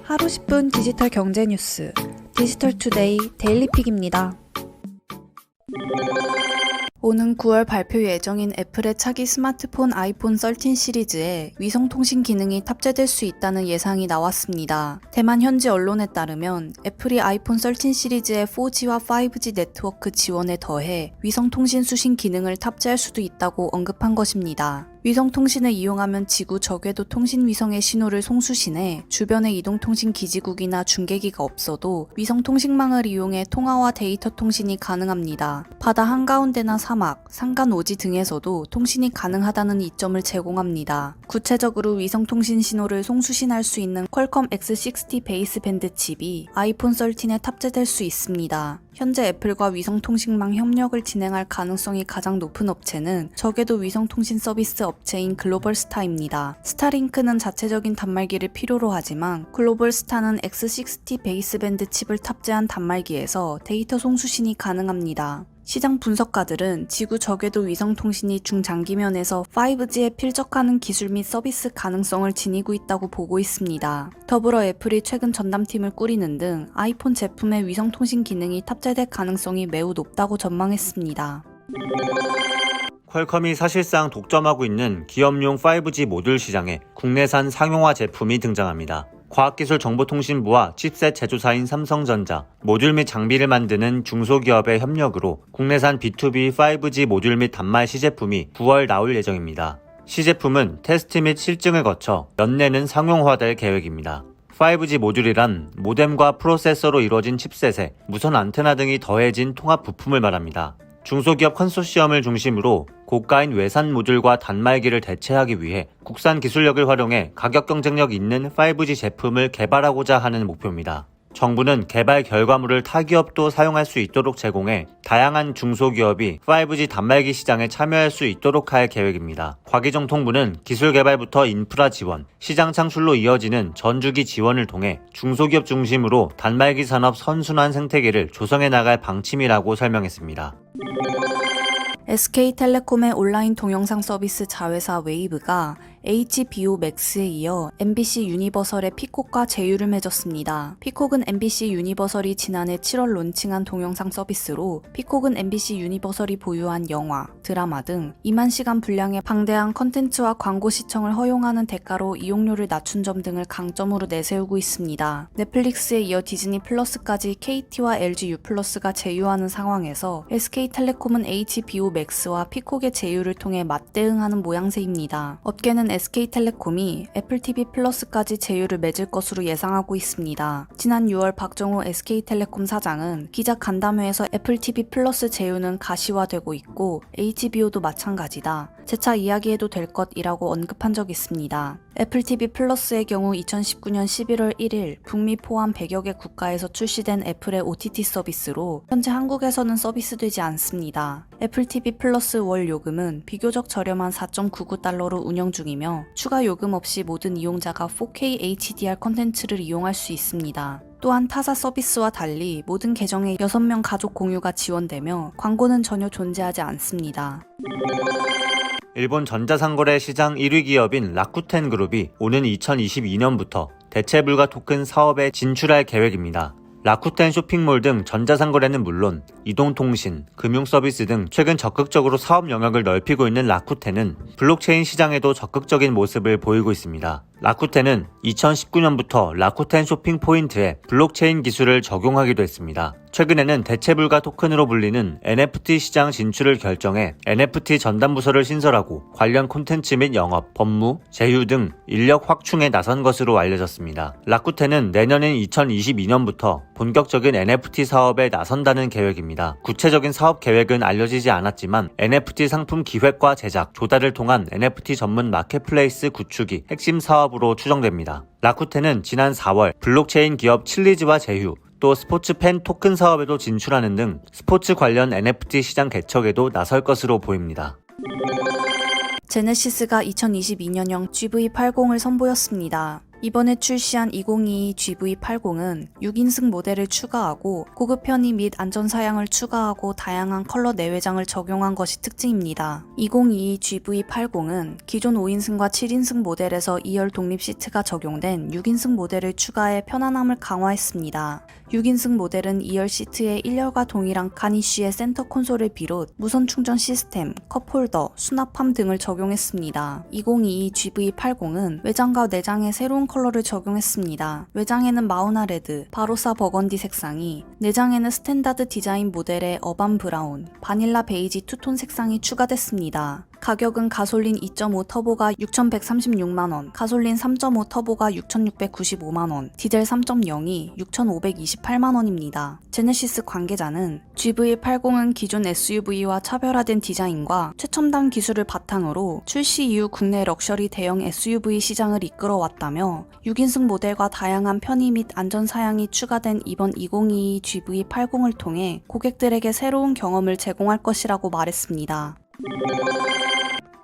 하루 10분 디지털 경제 뉴스 디지털투데이 데일리픽입니다. 오는 9월 발표 예정인 애플의 차기 스마트폰 아이폰 13 시리즈에 위성통신 기능이 탑재될 수 있다는 예상이 나왔습니다. 대만 현지 언론에 따르면 애플이 아이폰 13 시리즈의 4G와 5G 네트워크 지원에 더해 위성통신 수신 기능을 탑재할 수도 있다고 언급한 것입니다. 위성통신을 이용하면 지구 저궤도 통신위성의 신호를 송수신해 주변의 이동통신 기지국이나 중계기가 없어도 위성통신망을 이용해 통화와 데이터 통신이 가능합니다. 바다 한가운데나 사막, 산간 오지 등에서도 통신이 가능하다는 이점을 제공합니다. 구체적으로 위성통신 신호를 송수신할 수 있는 퀄컴 X60 베이스밴드 칩이 아이폰 13에 탑재될 수 있습니다. 현재 애플과 위성통신망 협력을 진행할 가능성이 가장 높은 업체는 저궤도 위성통신 서비스 업체인 글로벌스타입니다. 스타링크는 자체적인 단말기를 필요로 하지만 글로벌스타는 X60 베이스밴드 칩을 탑재한 단말기에서 데이터 송수신이 가능합니다. 시장 분석가들은 지구 저궤도 위성통신이 중장기면에서 5G에 필적하는 기술 및 서비스 가능성을 지니고 있다고 보고 있습니다. 더불어 애플이 최근 전담팀을 꾸리는 등 아이폰 제품의 위성통신 기능이 탑재될 가능성이 매우 높다고 전망했습니다. 퀄컴이 사실상 독점하고 있는 기업용 5G 모듈 시장에 국내산 상용화 제품이 등장합니다. 과학기술정보통신부와 칩셋 제조사인 삼성전자, 모듈 및 장비를 만드는 중소기업의 협력으로 국내산 B2B 5G 모듈 및 단말 시제품이 9월 나올 예정입니다. 시제품은 테스트 및 실증을 거쳐 연내는 상용화될 계획입니다. 5G 모듈이란 모뎀과 프로세서로 이루어진 칩셋에 무선 안테나 등이 더해진 통합 부품을 말합니다. 중소기업 컨소시엄을 중심으로 고가인 외산 모듈과 단말기를 대체하기 위해 국산 기술력을 활용해 가격 경쟁력 있는 5G 제품을 개발하고자 하는 목표입니다. 정부는 개발 결과물을 타 기업도 사용할 수 있도록 제공해 다양한 중소기업이 5G 단말기 시장에 참여할 수 있도록 할 계획입니다. 과기정통부는 기술 개발부터 인프라 지원, 시장 창출로 이어지는 전주기 지원을 통해 중소기업 중심으로 단말기 산업 선순환 생태계를 조성해 나갈 방침이라고 설명했습니다. SK텔레콤의 온라인 동영상 서비스 자회사 웨이브가 HBO Max에 이어 MBC 유니버설의 피콕과 제휴를 맺었습니다. 피콕은 MBC 유니버설이 지난해 7월 론칭한 동영상 서비스로 피콕은 MBC 유니버설이 보유한 영화, 드라마 등 2만 시간 분량의 방대한 컨텐츠와 광고 시청을 허용하는 대가로 이용료를 낮춘 점 등을 강점으로 내세우고 있습니다. 넷플릭스에 이어 디즈니 플러스까지 KT와 LG U+가 제휴하는 상황에서 SK텔레콤은 HBO Max와 피콕의 제휴를 통해 맞대응하는 모양새입니다. 업계는 SK텔레콤이 애플TV 플러스까지 제휴를 맺을 것으로 예상하고 있습니다. 지난 6월 박정우 SK텔레콤 사장은 기자 간담회에서 애플TV 플러스 제휴는 가시화되고 있고 HBO도 마찬가지다. 재차 이야기해도 될 것이라고 언급한 적이 있습니다. 애플TV 플러스의 경우 2019년 11월 1일 북미 포함 100여 개 국가에서 출시된 애플의 OTT 서비스로 현재 한국에서는 서비스되지 않습니다. 애플TV 플러스 월 요금은 비교적 저렴한 4.99달러로 운영 중이며 추가 요금 없이 모든 이용자가 4K HDR 콘텐츠를 이용할 수 있습니다. 또한 타사 서비스와 달리 모든 계정에 6명 가족 공유가 지원되며 광고는 전혀 존재하지 않습니다. 일본 전자상거래 시장 1위 기업인 라쿠텐 그룹이 오는 2022년부터 대체불가 토큰 사업에 진출할 계획입니다. 라쿠텐 쇼핑몰 등 전자상거래는 물론 이동통신, 금융서비스 등 최근 적극적으로 사업 영역을 넓히고 있는 라쿠텐은 블록체인 시장에도 적극적인 모습을 보이고 있습니다. 라쿠텐은 2019년부터 라쿠텐 쇼핑 포인트에 블록체인 기술을 적용하기도 했습니다. 최근에는 대체불가 토큰으로 불리는 NFT 시장 진출을 결정해 NFT 전담부서를 신설하고 관련 콘텐츠 및 영업, 법무, 제휴 등 인력 확충에 나선 것으로 알려졌습니다. 라쿠텐은 내년인 2022년부터 본격적인 NFT 사업에 나선다는 계획입니다. 구체적인 사업 계획은 알려지지 않았지만 NFT 상품 기획과 제작, 조달을 통한 NFT 전문 마켓플레이스 구축이 핵심 사업으로 추정됩니다. 라쿠텐은 지난 4월 블록체인 기업 칠리즈와 제휴, 또 스포츠 팬 토큰 사업에도 진출하는 등 스포츠 관련 NFT 시장 개척에도 나설 것으로 보입니다. 제네시스가 2022년형 GV80을 선보였습니다. 이번에 출시한 2022 GV80은 6인승 모델을 추가하고 고급 편의 및 안전 사양을 추가하고 다양한 컬러 내외장을 적용한 것이 특징입니다. 2022 GV80은 기존 5인승과 7인승 모델에서 2열 독립 시트가 적용된 6인승 모델을 추가해 편안함을 강화했습니다. 6인승 모델은 2열 시트에 1열과 동일한 가니쉬의 센터 콘솔을 비롯 무선 충전 시스템, 컵홀더, 수납함 등을 적용했습니다. 2022 GV80은 외장과 내장에 새로운 컬러를 적용했습니다. 외장에는 마우나 레드, 바로사 버건디 색상이, 내장에는 스탠다드 디자인 모델의 어반 브라운, 바닐라 베이지 투톤 색상이 추가됐습니다. 가격은 가솔린 2.5 터보가 6,136만원, 가솔린 3.5 터보가 6,695만원, 디젤 3.0이 6,528만원입니다. 제네시스 관계자는 GV80은 기존 SUV와 차별화된 디자인과 최첨단 기술을 바탕으로 출시 이후 국내 럭셔리 대형 SUV 시장을 이끌어왔다며 6인승 모델과 다양한 편의 및 안전 사양이 추가된 이번 2022 GV80을 통해 고객들에게 새로운 경험을 제공할 것이라고 말했습니다.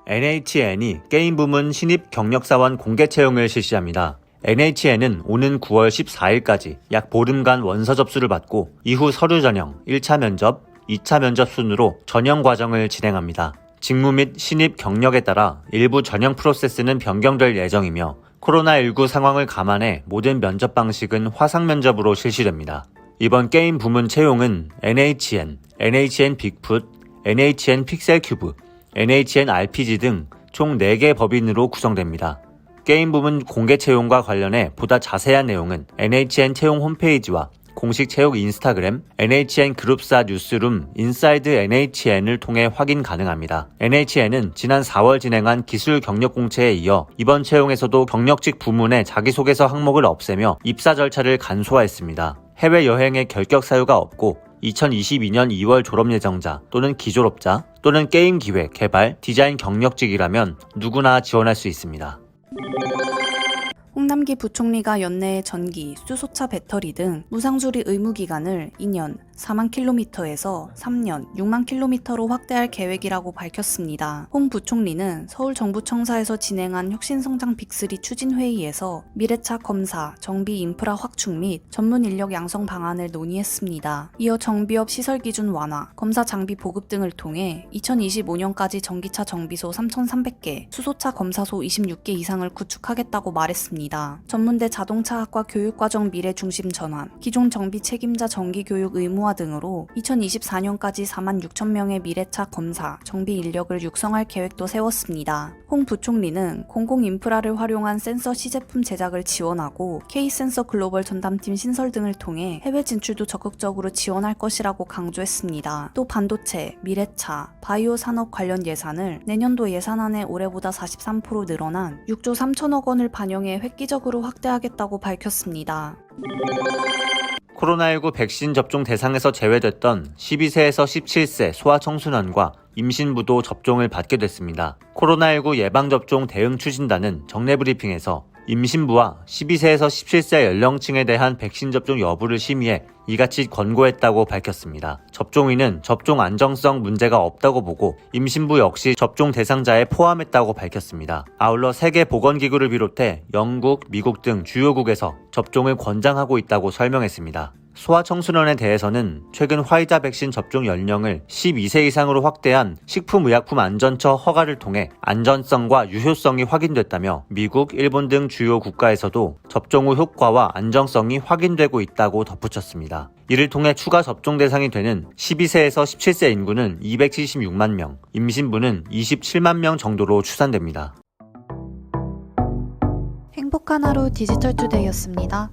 NHN이 게임 부문 신입 경력사원 공개 채용을 실시합니다. NHN은 오는 9월 14일까지 약 보름간 원서 접수를 받고 이후 서류 전형, 1차 면접, 2차 면접 순으로 전형 과정을 진행합니다. 직무 및 신입 경력에 따라 일부 전형 프로세스는 변경될 예정이며 코로나19 상황을 감안해 모든 면접 방식은 화상 면접으로 실시됩니다. 이번 게임 부문 채용은 NHN, NHN 빅풋, NHN 픽셀 큐브, NHN RPG 등 총 4개 법인으로 구성됩니다. 게임 부문 공개 채용과 관련해 보다 자세한 내용은 NHN 채용 홈페이지와 공식 채용 인스타그램, NHN 그룹사 뉴스룸 인사이드 NHN을 통해 확인 가능합니다. NHN은 지난 4월 진행한 기술 경력 공채에 이어 이번 채용에서도 경력직 부문의 자기소개서 항목을 없애며 입사 절차를 간소화했습니다. 해외여행의 결격 사유가 없고 2022년 2월 졸업 예정자 또는 기졸업자 또는 게임 기획, 개발, 디자인 경력직이라면 누구나 지원할 수 있습니다. 홍남기 부총리가 연내에 전기, 수소차 배터리 등 무상수리 의무 기간을 2년, 4만 킬로미터에서 3년, 6만 킬로미터로 확대할 계획이라고 밝혔습니다. 홍 부총리는 서울정부청사에서 진행한 혁신성장 빅3 추진회의에서 미래차 검사, 정비 인프라 확충 및 전문 인력 양성 방안을 논의했습니다. 이어 정비업 시설 기준 완화, 검사 장비 보급 등을 통해 2025년까지 전기차 정비소 3,300개, 수소차 검사소 26개 이상을 구축하겠다고 말했습니다. 전문대 자동차학과 교육과정 미래 중심 전환, 기존 정비 책임자 정기 교육 의무화 등으로 2024년까지 4만 6천 명의 미래차 검사, 정비 인력을 육성할 계획도 세웠습니다. 홍 부총리는 공공 인프라를 활용한 센서 시제품 제작을 지원하고 K센서 글로벌 전담팀 신설 등을 통해 해외 진출도 적극적으로 지원할 것이라고 강조했습니다. 또 반도체, 미래차, 바이오 산업 관련 예산을 내년도 예산안에 올해보다 43% 늘어난 6조 3천억 원을 반영해 획기적으로 확대하겠다고 밝혔습니다. 코로나19 백신 접종 대상에서 제외됐던 12세에서 17세 소아청소년과 임신부도 접종을 받게 됐습니다. 코로나19 예방접종 대응 추진단은 정례 브리핑에서 임신부와 12세에서 17세 연령층에 대한 백신 접종 여부를 심의해 이같이 권고했다고 밝혔습니다. 접종위는 접종 안정성 문제가 없다고 보고 임신부 역시 접종 대상자에 포함했다고 밝혔습니다. 아울러 세계보건기구를 비롯해 영국, 미국 등 주요국에서 접종을 권장하고 있다고 설명했습니다. 소아청소년에 대해서는 최근 화이자 백신 접종 연령을 12세 이상으로 확대한 식품의약품안전처 허가를 통해 안전성과 유효성이 확인됐다며 미국, 일본 등 주요 국가에서도 접종 후 효과와 안정성이 확인되고 있다고 덧붙였습니다. 이를 통해 추가 접종 대상이 되는 12세에서 17세 인구는 276만 명, 임신부는 27만 명 정도로 추산됩니다. 행복한 하루 디지털투데이였습니다.